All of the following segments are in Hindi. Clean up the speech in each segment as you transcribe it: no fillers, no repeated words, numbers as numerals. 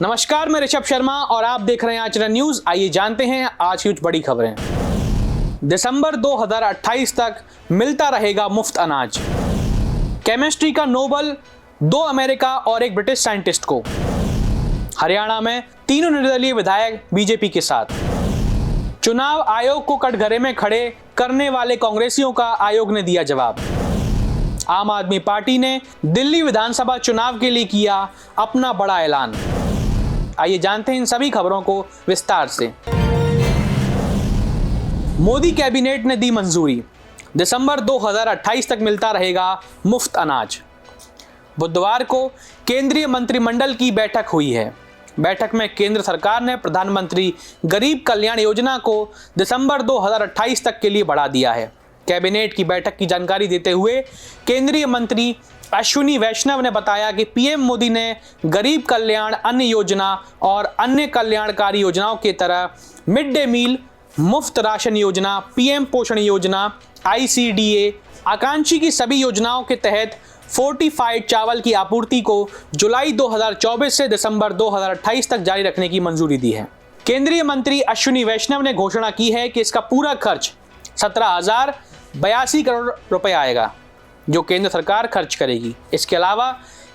नमस्कार, मैं ऋषभ शर्मा और आप देख रहे हैं आचरण न्यूज। आइए जानते हैं आज की कुछ बड़ी खबरें। दिसंबर 2028 तक मिलता रहेगा मुफ्त अनाज। केमिस्ट्री का नोबेल 2 अमेरिका और 1 ब्रिटिश साइंटिस्ट को। हरियाणा में तीनों निर्दलीय विधायक बीजेपी के साथ। चुनाव आयोग को कटघरे में खड़े करने वाले कांग्रेसियों का आयोग ने दिया जवाब। आम आदमी पार्टी ने दिल्ली विधानसभा चुनाव के लिए किया अपना बड़ा ऐलान। आइए जानते हैं इन सभी खबरों को विस्तार से। मोदी कैबिनेट ने दी मंजूरी, दिसंबर 2028 तक मिलता रहेगा मुफ्त अनाज। बुधवार को केंद्रीय मंत्रिमंडल की बैठक हुई है। बैठक में केंद्र सरकार ने प्रधानमंत्री गरीब कल्याण योजना को दिसंबर 2028 तक के लिए बढ़ा दिया है। कैबिनेट की बैठक की जानकारी देते हुए केंद्रीय मंत्री अश्विनी वैष्णव ने बताया कि पीएम मोदी ने गरीब कल्याण अन्न योजना और अन्य कल्याणकारी योजनाओं की तरह मिड डे मील, मुफ्त राशन योजना, पीएम पोषण योजना, आईसीडीए, आकांक्षी की सभी योजनाओं के तहत फोर्टिफाइड चावल की आपूर्ति को जुलाई 2024 से दिसंबर 2028 तक जारी रखने की मंजूरी दी है। केंद्रीय मंत्री अश्विनी वैष्णव ने घोषणा की है कि इसका पूरा खर्च 17,082 करोड़ रुपए आएगा, जो केंद्र सरकार खर्च करेगी। इसके अलावा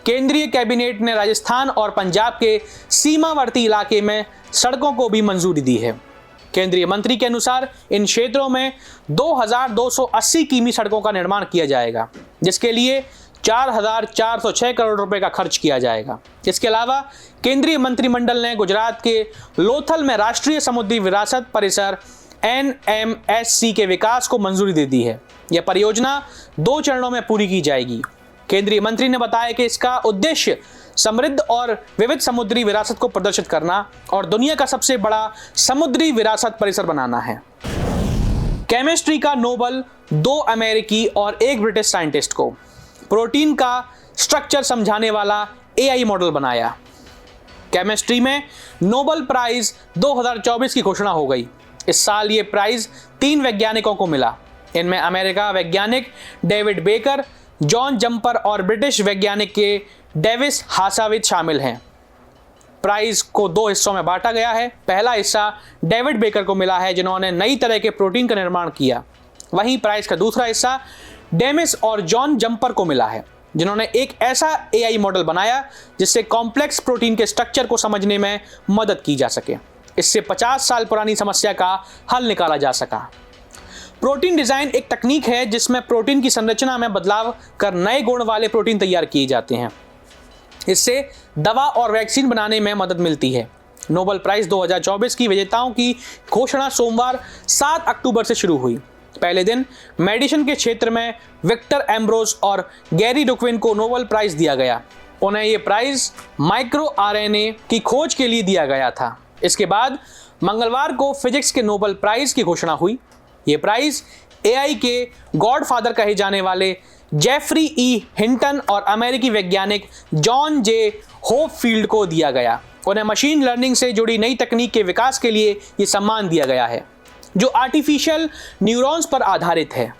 केंद्रीय कैबिनेट ने राजस्थान और पंजाब के सीमावर्ती इलाके में सड़कों को भी मंजूरी दी है। केंद्रीय मंत्री के अनुसार इन क्षेत्रों में 2,280 किमी सड़कों का निर्माण किया जाएगा, जिसके लिए 4,406 करोड़ रुपए का खर्च किया जाएगा। इसके अलावा केंद्रीय मंत्रिमंडल ने गुजरात के लोथल में राष्ट्रीय समुद्री विरासत परिसर NMSC के विकास को मंजूरी दे दी है। यह परियोजना 2 चरणों में पूरी की जाएगी। केंद्रीय मंत्री ने बताया कि इसका उद्देश्य समृद्ध और विविध समुद्री विरासत को प्रदर्शित करना और दुनिया का सबसे बड़ा समुद्री विरासत परिसर बनाना है। केमिस्ट्री का नोबेल 2 अमेरिकी और 1 ब्रिटिश साइंटिस्ट को। प्रोटीन का स्ट्रक्चर समझाने वाला AI मॉडल बनाया। केमिस्ट्री में नोबेल प्राइज 2024 की घोषणा हो गई। इस साल ये प्राइज 3 वैज्ञानिकों को मिला। इनमें अमेरिका वैज्ञानिक डेविड बेकर, जॉन जंपर और ब्रिटिश वैज्ञानिक के डेविस हासाविद शामिल हैं। प्राइज को 2 हिस्सों में बांटा गया है। पहला हिस्सा डेविड बेकर को मिला है, जिन्होंने नई तरह के प्रोटीन का निर्माण किया। वहीं प्राइज का दूसरा हिस्सा डेमिस और जॉन जंपर को मिला है, जिन्होंने एक ऐसा AI मॉडल बनाया जिससे कॉम्प्लेक्स प्रोटीन के स्ट्रक्चर को समझने में मदद की जा सके। इससे 50 साल पुरानी समस्या का हल निकाला जा सका। प्रोटीन डिजाइन एक तकनीक है जिसमें प्रोटीन की संरचना में बदलाव कर नए गुण वाले प्रोटीन तैयार किए जाते हैं। इससे दवा और वैक्सीन बनाने में मदद मिलती है। नोबेल प्राइज 2024 की विजेताओं की घोषणा सोमवार 7 अक्टूबर से शुरू हुई। पहले दिन मेडिसिन के क्षेत्र में विक्टर एम्ब्रोस और गैरी डुक्विन को नोबेल प्राइज दिया गया। उन्हें यह प्राइज माइक्रो RNA की खोज के लिए दिया गया था। इसके बाद मंगलवार को फिजिक्स के नोबेल प्राइज की घोषणा हुई। ये प्राइज AI के गॉडफादर कहे जाने वाले जेफरी E. हिंटन और अमेरिकी वैज्ञानिक जॉन J. होपफील्ड को दिया गया। उन्हें मशीन लर्निंग से जुड़ी नई तकनीक के विकास के लिए ये सम्मान दिया गया है, जो आर्टिफिशियल न्यूरॉन्स पर आधारित है।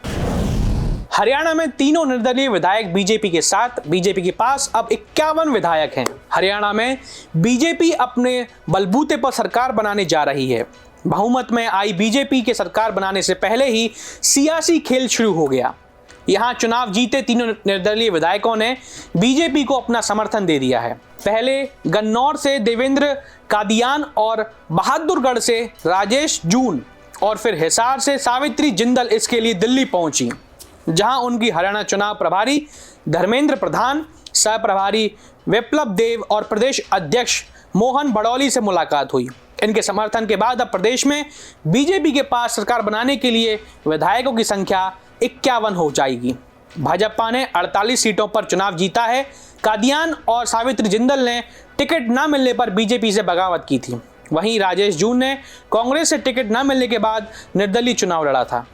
हरियाणा में तीनों निर्दलीय विधायक बीजेपी के साथ। बीजेपी के पास अब 51 विधायक हैं। हरियाणा में बीजेपी अपने बलबूते पर सरकार बनाने जा रही है। बहुमत में आई बीजेपी के सरकार बनाने से पहले ही सियासी खेल शुरू हो गया। यहां चुनाव जीते तीनों निर्दलीय विधायकों ने बीजेपी को अपना समर्थन दे दिया है। पहले गन्नौर से देवेंद्र कादियान और बहादुरगढ़ से राजेश जून और फिर हिसार से सावित्री जिंदल इसके लिए दिल्ली पहुंची, जहां उनकी हरियाणा चुनाव प्रभारी धर्मेंद्र प्रधान, सह प्रभारी विप्लव देव और प्रदेश अध्यक्ष मोहन बड़ौली से मुलाकात हुई। इनके समर्थन के बाद अब प्रदेश में बीजेपी के पास सरकार बनाने के लिए विधायकों की संख्या 51 हो जाएगी। भाजपा ने 48 सीटों पर चुनाव जीता है। कादियान और सावित्री जिंदल ने टिकट न मिलने पर बीजेपी से बगावत की थी। वहीं राजेश जून ने कांग्रेस से टिकट न मिलने के बाद निर्दलीय चुनाव लड़ा था।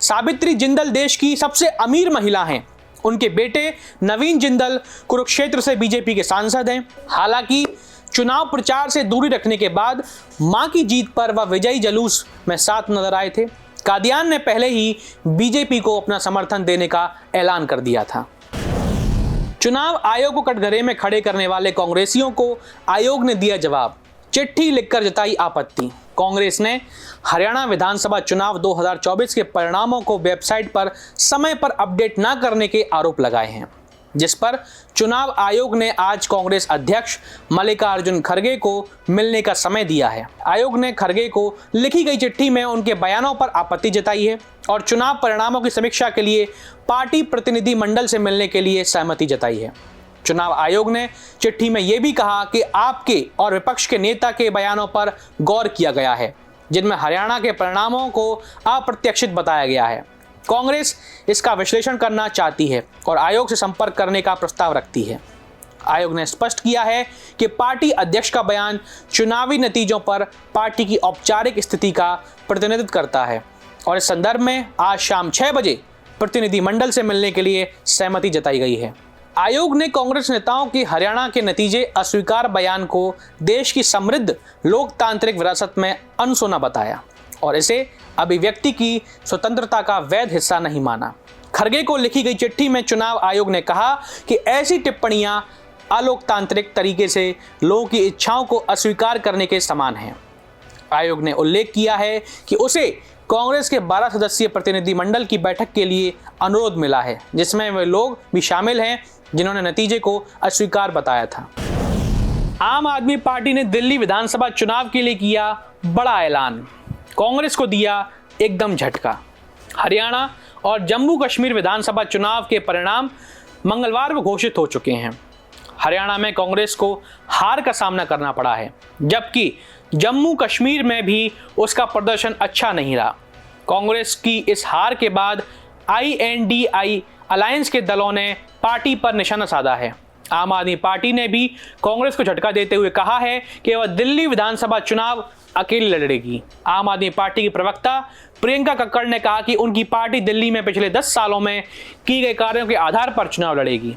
सावित्री जिंदल देश की सबसे अमीर महिला हैं। उनके बेटे नवीन जिंदल कुरुक्षेत्र से बीजेपी के सांसद हैं। हालांकि चुनाव प्रचार से दूरी रखने के बाद मां की जीत पर वह विजयी जुलूस में साथ नजर आए थे। कादियान ने पहले ही बीजेपी को अपना समर्थन देने का ऐलान कर दिया था। चुनाव आयोग को कटघरे में खड़े करने वाले कांग्रेसियों को आयोग ने दिया जवाब, चिट्ठी लिखकर जताई आपत्ति। कांग्रेस ने हरियाणा विधानसभा चुनाव 2024 के परिणामों को वेबसाइट पर समय पर अपडेट न करने के आरोप लगाए हैं, जिस पर चुनाव आयोग ने आज कांग्रेस अध्यक्ष मल्लिकार्जुन खड़गे को मिलने का समय दिया है। आयोग ने खड़गे को लिखी गई चिट्ठी में उनके बयानों पर आपत्ति जताई है और चुनाव परिणामों की समीक्षा के लिए पार्टी प्रतिनिधि मंडल से मिलने के लिए सहमति जताई है। चुनाव आयोग ने चिट्ठी में यह भी कहा कि आपके और विपक्ष के नेता के बयानों पर गौर किया गया है, जिनमें हरियाणा के परिणामों को अप्रत्याशित बताया गया है। कांग्रेस इसका विश्लेषण करना चाहती है और आयोग से संपर्क करने का प्रस्ताव रखती है। आयोग ने स्पष्ट किया है कि पार्टी अध्यक्ष का बयान चुनावी नतीजों पर पार्टी की औपचारिक स्थिति का प्रतिनिधित्व करता है और इस संदर्भ में आज शाम 6 बजे प्रतिनिधि मंडल से मिलने के लिए सहमति जताई गई है। आयोग ने कांग्रेस नेताओं के हरियाणा के नतीजे अस्वीकार बयान को देश की समृद्ध लोकतांत्रिक विरासत में अनसुना बताया और इसे अभिव्यक्ति की स्वतंत्रता का वैध हिस्सा नहीं माना। खड़गे को लिखी गई चिट्ठी में चुनाव आयोग ने कहा कि ऐसी टिप्पणियां अलोकतांत्रिक तरीके से लोगों की इच्छाओं को अस्वीकार करने के समान हैं। आयोग ने उल्लेख किया है कि उसे कांग्रेस के 12 सदस्यीय प्रतिनिधि मंडल की बैठक के लिए अनुरोध मिला है, जिसमें वे लोग भी शामिल हैं जिन्होंने नतीजे को अस्वीकार बताया था। आम आदमी पार्टी ने दिल्ली विधानसभा चुनाव के लिए किया बड़ा ऐलान, कांग्रेस को दिया एकदम झटका। हरियाणा और जम्मू कश्मीर विधानसभा चुनाव के परिणाम मंगलवार को घोषित हो चुके हैं। हरियाणा में कांग्रेस को हार का सामना करना पड़ा है, जबकि जम्मू कश्मीर में भी उसका प्रदर्शन अच्छा नहीं रहा। कांग्रेस की इस हार के बाद INDI अलायंस के दलों ने पार्टी पर निशाना साधा है। आम आदमी पार्टी ने भी कांग्रेस को झटका देते हुए कहा है कि वह दिल्ली विधानसभा चुनाव अकेली लड़ेगी। आम आदमी पार्टी की प्रवक्ता प्रियंका कक्कड़ ने कहा कि उनकी पार्टी दिल्ली में पिछले 10 सालों में की गए कार्यों के आधार पर चुनाव लड़ेगी।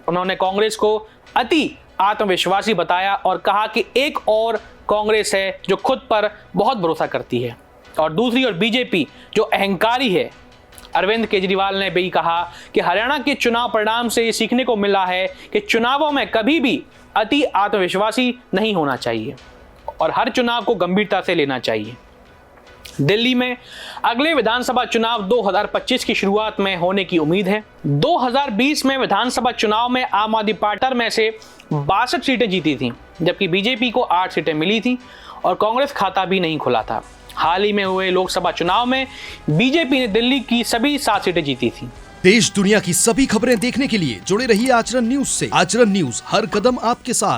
उन्होंने कांग्रेस को अति आत्मविश्वासी बताया और कहा कि एक और कांग्रेस है जो खुद पर बहुत भरोसा करती है और दूसरी ओर बीजेपी जो अहंकारी है। अरविंद केजरीवाल ने भी कहा कि हरियाणा के चुनाव परिणाम से ये सीखने को मिला है कि चुनावों में कभी भी अति आत्मविश्वासी नहीं होना चाहिए और हर चुनाव को गंभीरता से लेना चाहिए। दिल्ली में अगले विधानसभा चुनाव 2025 की शुरुआत में होने की उम्मीद है। 2020 में विधानसभा चुनाव में आम आदमी पार्टी में से 62 सीटें जीती थीं, जबकि बीजेपी को 8 सीटें मिली थी और कांग्रेस खाता भी नहीं खुला था। हाल ही में हुए लोकसभा चुनाव में बीजेपी ने दिल्ली की सभी 7 सीटें जीती थी। देश दुनिया की सभी खबरें देखने के लिए जुड़े रहिए आचरण न्यूज से। आचरण न्यूज, हर कदम आपके साथ।